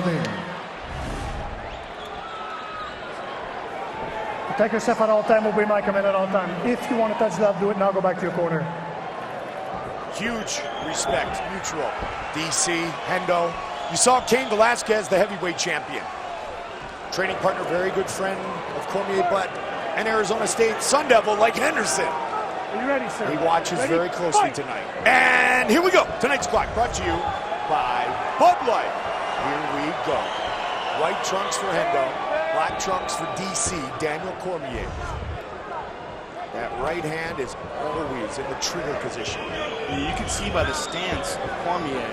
Saladin. Take yourself at all time will be my command at all time. If you want to touch that, do it now, go back to your corner. Huge respect, mutual. DC, Hendo. You saw Cain Velasquez, the heavyweight champion. Training partner, very good friend of Cormier, but an Arizona State Sun Devil like Henderson. Are you ready, sir? He watches very closely tonight. And here we go. Tonight's clock brought to you by Bud Light. Here we go. White trunks for Hendo, black trunks for DC, Daniel Cormier. That right hand is always in the trigger position. You can see by the stance of Cormier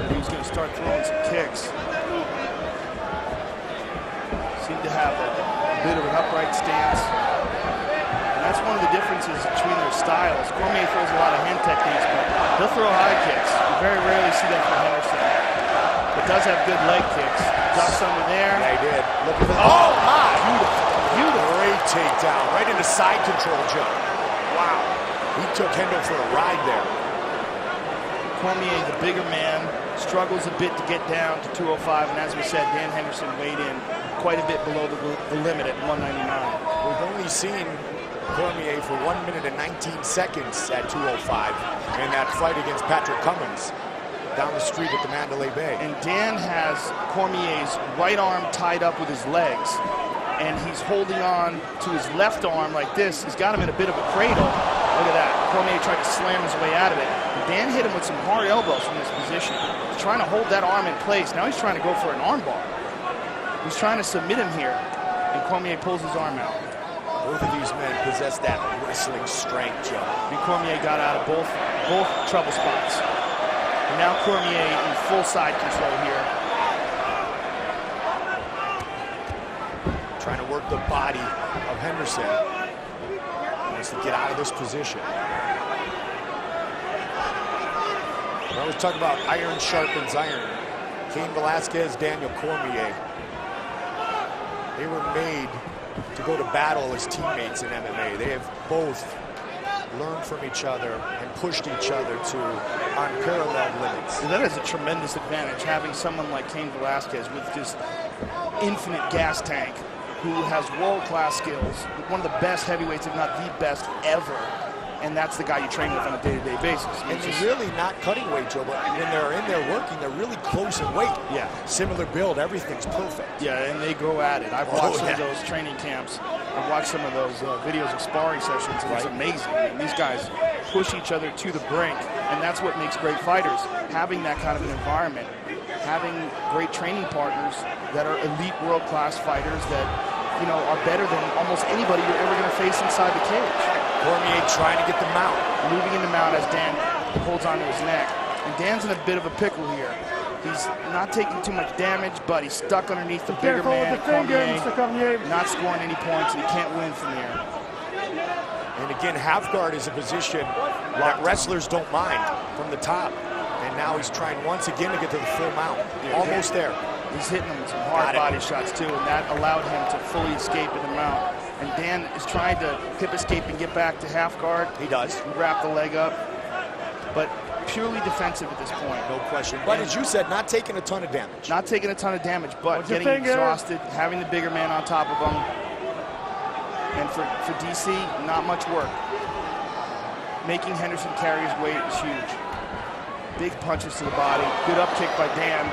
that he was going to start throwing some kicks. Seemed to have a bit of an upright stance. And that's one of the differences between their styles. Cormier throws a lot of hand techniques, but he'll throw high kicks. You very rarely see that from Henderson. But does have good leg kicks. Ducks under there. Yeah, he did. Look at that. Oh, my! Beautiful. Beautiful. Great takedown. Right into side control jump. Wow. He took Hendo for a ride there. Cormier, the bigger man, struggles a bit to get down to 205. And as we said, Dan Henderson weighed in quite a bit below the limit at 199. We've only seen Cormier for 1 minute and 19 seconds at 205 in that fight against Patrick Cummins down the street at the Mandalay Bay. And Dan has Cormier's right arm tied up with his legs, and he's holding on to his left arm like this. He's got him in a bit of a cradle. Look at that. Cormier tried to slam his way out of it. And Dan hit him with some hard elbows from this position. He's trying to hold that arm in place. Now he's trying to go for an arm bar. He's trying to submit him here, and Cormier pulls his arm out. Both of these men possess that wrestling strength, Joe. And Cormier got out of both trouble spots. And now Cormier in full side control here. Trying to work the body of Henderson. Wants to get out of this position. We always talk about iron sharpens iron. Cain Velasquez, Daniel Cormier. They were made to go to battle as teammates in MMA. They have both learned from each other and pushed each other to unparalleled limits. And that is a tremendous advantage, having someone like Cain Velasquez with just infinite gas tank, who has world-class skills, one of the best heavyweights, if not the best ever. And that's the guy you train with on a day-to-day basis. And they're really not cutting weight, Joe, but when they're in there working, they're really close in weight. Yeah. Similar build, everything's perfect. Yeah, and they go at it. I've watched some of those training camps. I've watched some of those videos of sparring sessions, and it's amazing. I mean, these guys push each other to the brink, and that's what makes great fighters. Having that kind of an environment, having great training partners that are elite world-class fighters that, you know, are better than almost anybody you're ever going to face inside the cage. Cormier trying to get the mount. Moving in the mount as Dan holds onto his neck. And Dan's in a bit of a pickle here. He's not taking too much damage, but he's stuck underneath the bigger man, Cormier, not scoring any points, and he can't win from here. And again, half guard is a position that wrestlers don't mind from the top. And now he's trying once again to get to the full mount. Almost there. He's hitting him with some hard body shots too, and that allowed him to fully escape in the mount. And Dan is trying to hip escape and get back to half guard. He does. Wrap the leg up, but purely defensive at this point. No question. But as you said, not taking a ton of damage. Not taking a ton of damage, but getting exhausted, having the bigger man on top of him. And for DC, not much work. Making Henderson carry his weight is huge. Big punches to the body. Good up kick by Dan.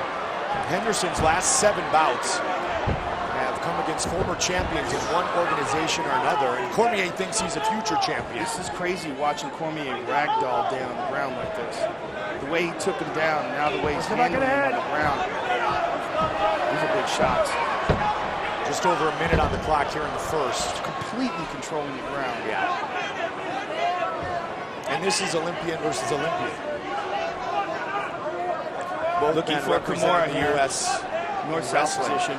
Henderson's last 7 bouts have come against former champions in one organization or another, and Cormier thinks he's a future champion. This is crazy watching Cormier ragdoll Dan on the ground like this. The way he took him down, and now the way he's handling him on the ground. These are big shots. Just over a minute on the clock here in the first. Completely controlling the ground. Yeah. And this is Olympian versus Olympian. Both looking for Kimura here. U.S. North-south position.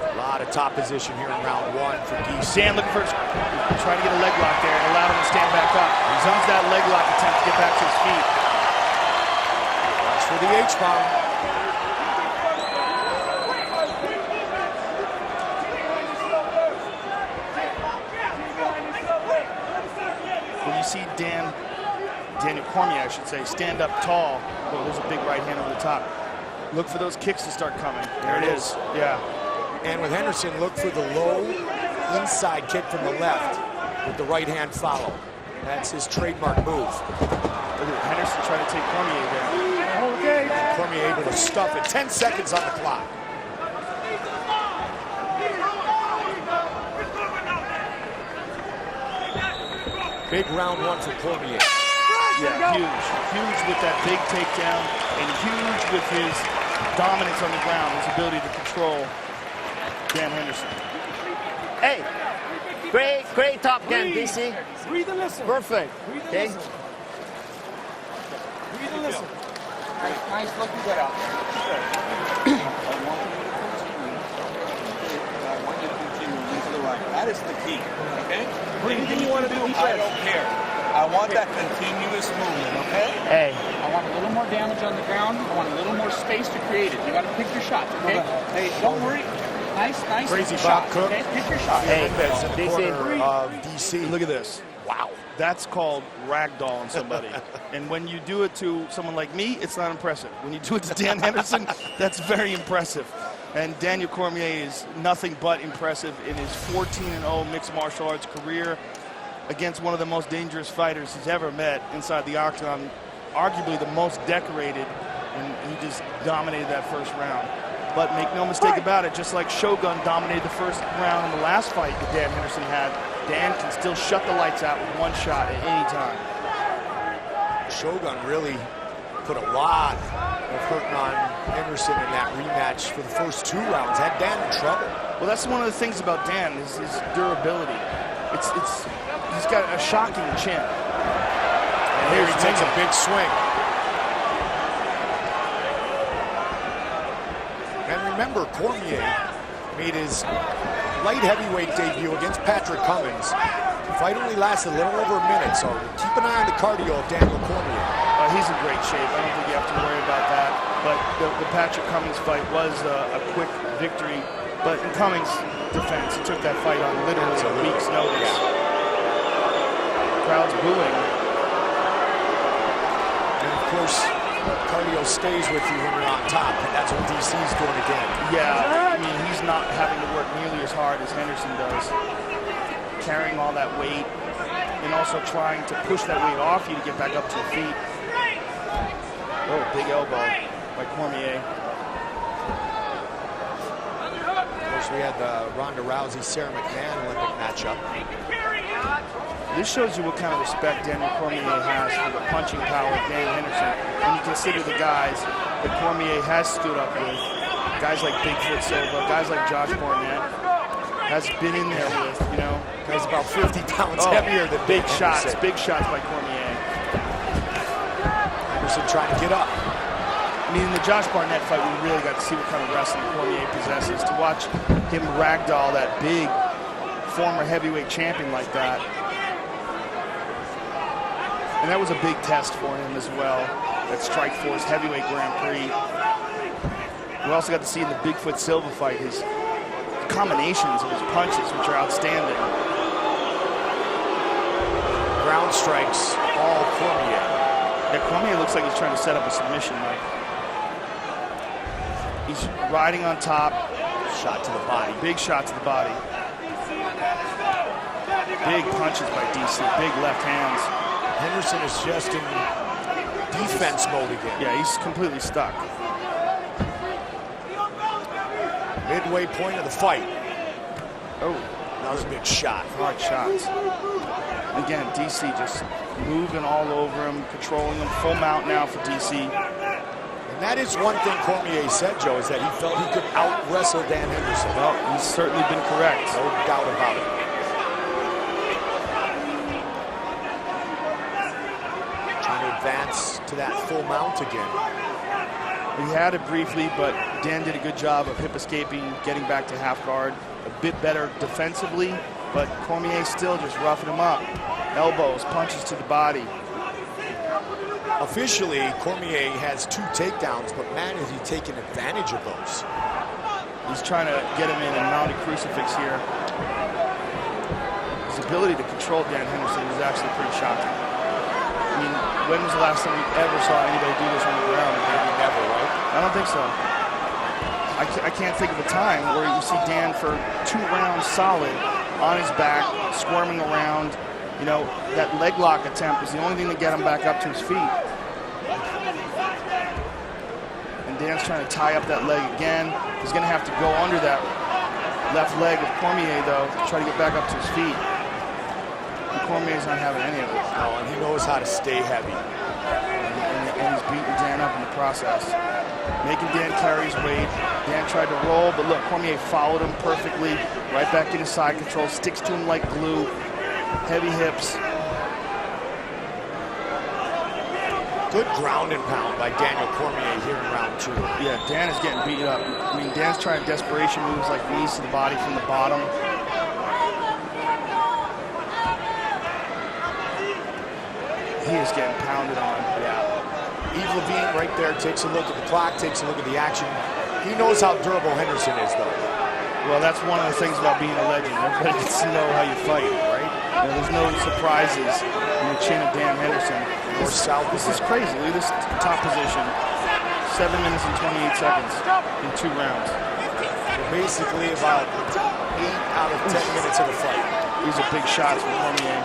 A lot of top position here in round 1 for DC. Dan looking for, trying to get a leg lock there and allow him to stand back up. He zones that leg lock attempt to get back to his feet. Watch for the H-bomb. When you see Daniel Cormier, I should say, stand up tall. Oh, there's a big right hand over the top. Look for those kicks to start coming. There it is. Yeah. And with Henderson, look for the low inside kick from the left with the right hand follow. That's his trademark move. Look at Henderson trying to take Cormier there. Okay. Cormier able to stuff it. 10 seconds on the clock. Big round one for Cormier. Yeah, huge with that big takedown, and huge with his dominance on the ground, his ability to control Dan Henderson. Hey, great top game, DC. Breathe and listen. Perfect. Okay. Breathe and listen. Nice looking good out there. I want you to continue into the right. That is the key, okay? Anything you want to do, I don't care. I want that continuous movement, okay? Hey. I want a little more damage on the ground. I want a little more space to create it. You got to pick your shots, okay? Hey, don't worry. Nice Crazy shot. Bob Cook. Okay? Pick your shot. Hey, That's in the DC. corner of DC. Look at this. Wow. That's called ragdolling somebody. And when you do it to someone like me, it's not impressive. When you do it to Dan Henderson, that's very impressive. And Daniel Cormier is nothing but impressive in his 14-0 mixed martial arts career against one of the most dangerous fighters he's ever met inside the octagon, arguably the most decorated, and he just dominated that first round. But make no mistake about it, just like Shogun dominated the first round in the last fight that Dan Henderson had, Dan can still shut the lights out with one shot at any time. Shogun really put a lot of hurting on Henderson in that rematch for the first 2 rounds. Had Dan in trouble. Well, that's one of the things about Dan is his durability. He's got a shocking chin. And here he takes a big swing. And remember, Cormier made his light heavyweight debut against Patrick Cummins. The fight only lasted a little over a minute, so keep an eye on the cardio of Daniel Cormier. He's in great shape. I don't think you have to worry about that. But the Patrick Cummins fight was a quick victory. But in Cummins' defense, he took that fight on literally a week's notice. Crowd's booing. And of course, cardio stays with you when you're on top, and that's what DC's doing again. Yeah, I mean, he's not having to work nearly as hard as Henderson does. Carrying all that weight and also trying to push that weight off you to get back up to your feet. Oh, big elbow by Cormier. Of course, we had the Ronda Rousey-Sarah McMahon Olympic matchup. This shows you what kind of respect Daniel Cormier has for the punching power of Dan Henderson. When you consider the guys that Cormier has stood up with, guys like Bigfoot Silva, guys like Josh Barnett, has been in there with, you know. He's about 50 pounds heavier than big shots by Cormier. Henderson trying to get up. I mean, in the Josh Barnett fight, we really got to see what kind of wrestling Cormier possesses. To watch him ragdoll that big former heavyweight champion like that. And that was a big test for him as well, that Strikeforce Heavyweight Grand Prix. We also got to see in the Bigfoot Silva fight his combinations of his punches, which are outstanding. Ground strikes, all Cormier. Yeah, Cormier looks like he's trying to set up a submission, Mike. He's riding on top. Shot to the body. Big shot to the body. Big punches by DC, big left hands. Henderson is just in defense mode again. Yeah, he's completely stuck. Midway point of the fight. Oh, that was a big shot. Hard shots. Again, DC just moving all over him, controlling him. Full mount now for DC. And that is one thing Cormier said, Joe, is that he felt he could out-wrestle Dan Henderson. Well, he's certainly been correct. No doubt about it. Advance to that full mount again. We had it briefly, but Dan did a good job of hip escaping, getting back to half guard. A bit better defensively, but Cormier still just roughing him up. Elbows, punches to the body. Officially, Cormier has 2 takedowns, but man, is he taking advantage of those. He's trying to get him in a mounted crucifix here. His ability to control Dan Henderson is actually pretty shocking. I mean, when was the last time we ever saw anybody do this on the ground? Maybe never, right? I don't think so. I can't think of a time where you see Dan for 2 rounds solid on his back, squirming around. You know, that leg lock attempt was the only thing to get him back up to his feet. And Dan's trying to tie up that leg again. He's going to have to go under that left leg of Cormier, though, to try to get back up to his feet. And Cormier's not having any of it. No, and he knows how to stay heavy. And he's beating Dan up in the process. Making Dan carry his weight. Dan tried to roll, but look, Cormier followed him perfectly. Right back into side control, sticks to him like glue. Heavy hips. Good ground and pound by Daniel Cormier here in round 2. Yeah, Dan is getting beat up. I mean, Dan's trying desperation moves like knees to the body from the bottom. He is getting pounded on. Yeah. Yves Levine right there takes a look at the clock, takes a look at the action. He knows how durable Henderson is, though. Well, that's one of the things about being a legend. Everybody gets to know how you fight, right? You know, there's no surprises in the chin of Dan Henderson. This is crazy. Look at this top position. 7 minutes and 28 seconds in 2 rounds. Basically about 8 out of 10 minutes of the fight. These are big shots from Cormier.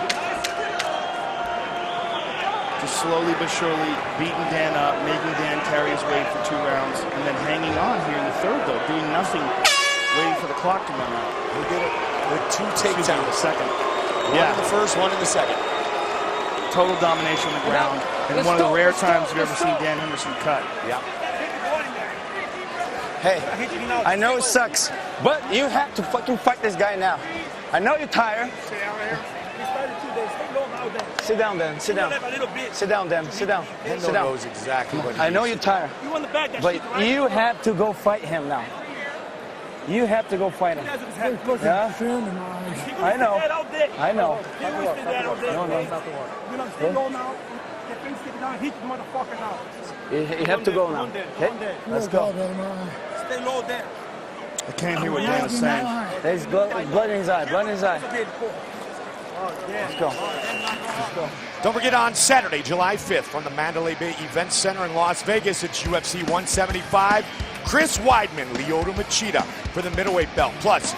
Just slowly but surely beating Dan up, making Dan carry his weight for 2 rounds, and then hanging on here in the 3rd, though, doing nothing, waiting for the clock to run out. He did it with 2 takedowns. The second. One in the first, one in the second. Total domination on the ground, and one of the rare times you've ever seen Dan Henderson cut. Yeah. Hey, I know it sucks, but you have to fucking fight this guy now. I know you're tired. Sit down, Dan. Sit down. Sit down, Dan. Sit down. Sit down. Knows exactly what I know you're tired, but you have to go fight him now. You have to go fight him. Yeah? I know. I know. You have to go now. Okay? Let's go. Stay low there. I can't hear what Dan is saying. There's blood in his eye. Blood in his eye. Let's go. Let's go. Don't forget, on Saturday, July 5th, from the Mandalay Bay Event Center in Las Vegas, it's UFC 175. Chris Weidman, Lyoto Machida for the middleweight belt. Plus,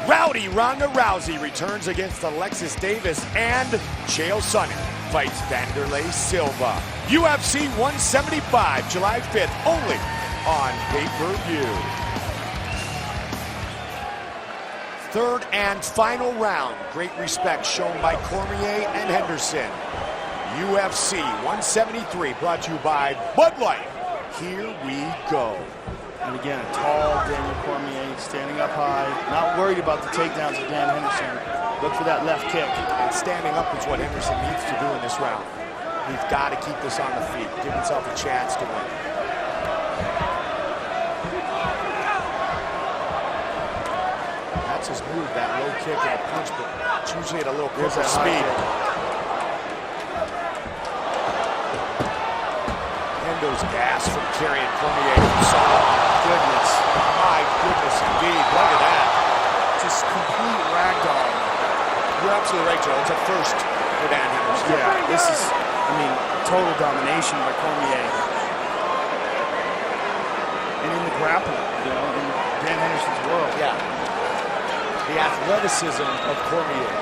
Rowdy Ronda Rousey returns against Alexis Davis, and Chael Sonnen fights Vanderlei Silva. UFC 175, July 5th, only on pay-per-view. 3rd and final round. Great respect shown by Cormier and Henderson. UFC 173, brought to you by Bud Light. Here we go. And again, a tall Daniel Cormier standing up high, not worried about the takedowns of Dan Henderson. Look for that left kick. And standing up is what Henderson needs to do in this round. He's got to keep this on the feet, give himself a chance to win. That's his move, that low kick and a punch, but it's usually at a little quicker speed. Hendo's gas from carrying Cormier so long. Goodness, my goodness indeed. Look at that. Just complete ragdoll. You're absolutely right, Joe. It's a first for Dan Henderson. Yeah, this is, I mean, total domination by Cormier. And in the grappling, you know, in Dan Henderson's world. Yeah. The athleticism of Cormier.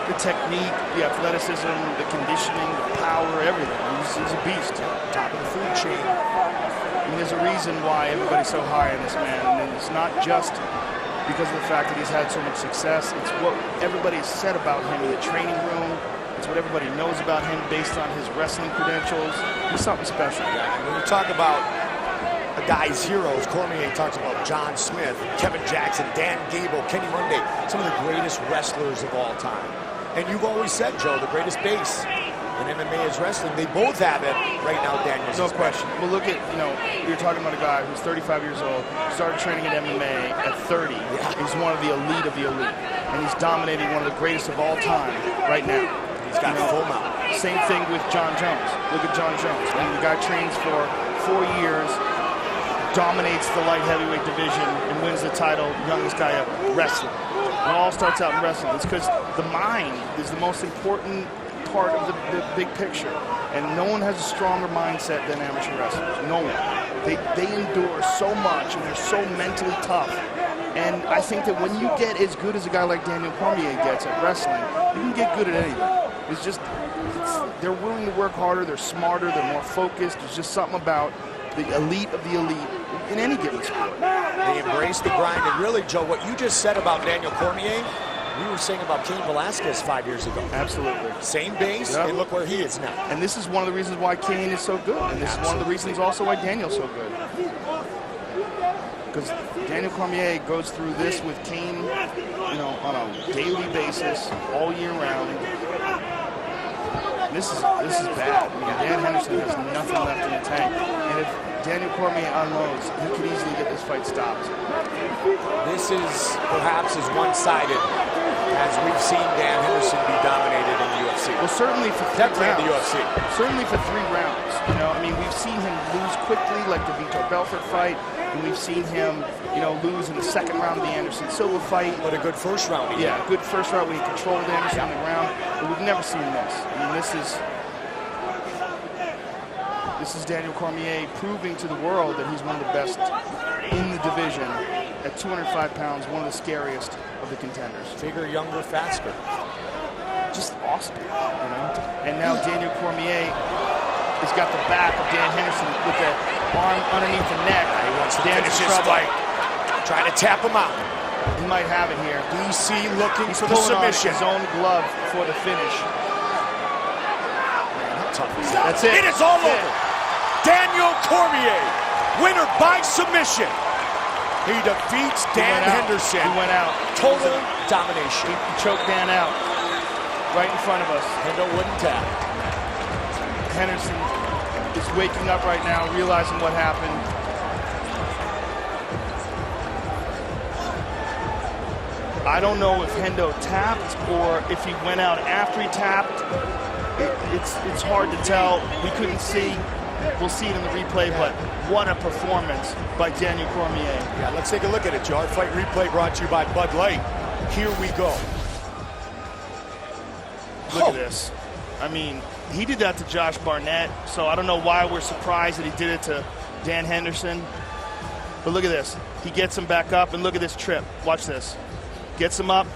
The technique, the athleticism, the conditioning, the power, everything. He's a beast. Top of the food chain. I mean, there's a reason why everybody's so high on this man. And it's not just because of the fact that he's had so much success. It's what everybody's said about him in the training room. It's what everybody knows about him based on his wrestling credentials. He's something special. Yeah, when we talk about a guy's heroes, Cormier talks about John Smith, Kevin Jackson, Dan Gable, Kenny Monday, some of the greatest wrestlers of all time. And you've always said, Joe, the greatest base in MMA is wrestling. They both have it right now, Daniel. No question. Well, look at, you know, you're talking about a guy who's 35 years old, started training at MMA at 30. Yeah. He's one of the elite of the elite. And he's dominating one of the greatest of all time right now. He's got full mount. Same thing with John Jones. Look at John Jones. I mean, the guy trains for 4 years, dominates the light heavyweight division, and wins the title, youngest guy ever, wrestling. It all starts out in wrestling. It's because the mind is the most important part of the big picture. And no one has a stronger mindset than amateur wrestlers. No one. They endure so much, and they're so mentally tough. And I think that when you get as good as a guy like Daniel Cormier gets at wrestling, you can get good at anything. It's just, they're willing to work harder, they're smarter, they're more focused. There's just something about the elite of the elite in any given sport. They embrace the grind. And really, Joe, what you just said about Daniel Cormier, we were saying about Cain Velasquez 5 years ago. Absolutely. Same base, and look where he is now. And this is one of the reasons why Cain is so good. And this is one of the reasons also why Daniel's so good. Because Daniel Cormier goes through this with Cain, you know, on a daily basis, all year round. This is bad. I mean, Dan Henderson has nothing left in the tank. And if Daniel Cormier unloads, he could easily get this fight stopped. This is perhaps as one-sided as we've seen Dan Henderson be dominated in the UFC. Well, certainly for definitely in the UFC. Certainly for 3 rounds. You know, I mean, we've seen him lose quickly, like the Vitor Belfort fight, and we've seen him, you know, lose in the 2nd round of the Anderson Silva fight. But a good first round. Yeah, good first round where he controlled Anderson on the ground. But we've never seen this. I mean, this is Daniel Cormier proving to the world that he's one of the best in the division at 205 pounds, one of the scariest of the contenders. Bigger, younger, faster. Just awesome, you know? And now Daniel Cormier has got the back of Dan Henderson with the arm underneath the neck. He wants to Dan's finish his fight. Trying to tap him out. He might have it here. DC looking He's for the submission. His own glove for the finish. Man, how tough is That's it. It is all over. Daniel Cormier, winner by submission. He defeats Dan Henderson. He went out. Total domination. He choked Dan out right in front of us. Hendo wouldn't tap. Henderson is waking up right now, realizing what happened. I don't know if Hendo tapped or if he went out after he tapped. It's hard to tell. We couldn't see. We'll see it in the replay, but what a performance by Daniel Cormier. Yeah, let's take a look at it, Joe. Our fight replay brought to you by Bud Light. Here we go. Look at this. I mean, he did that to Josh Barnett, so I don't know why we're surprised that he did it to Dan Henderson. But look at this. He gets him back up, and look at this trip. Watch this. Gets him up.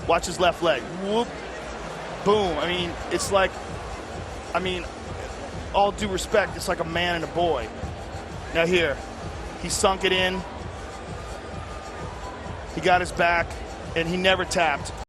Watch his left leg. Whoop. Boom. I mean, it's like, all due respect, it's like a man and a boy. Now here, he sunk it in. He got his back, and he never tapped.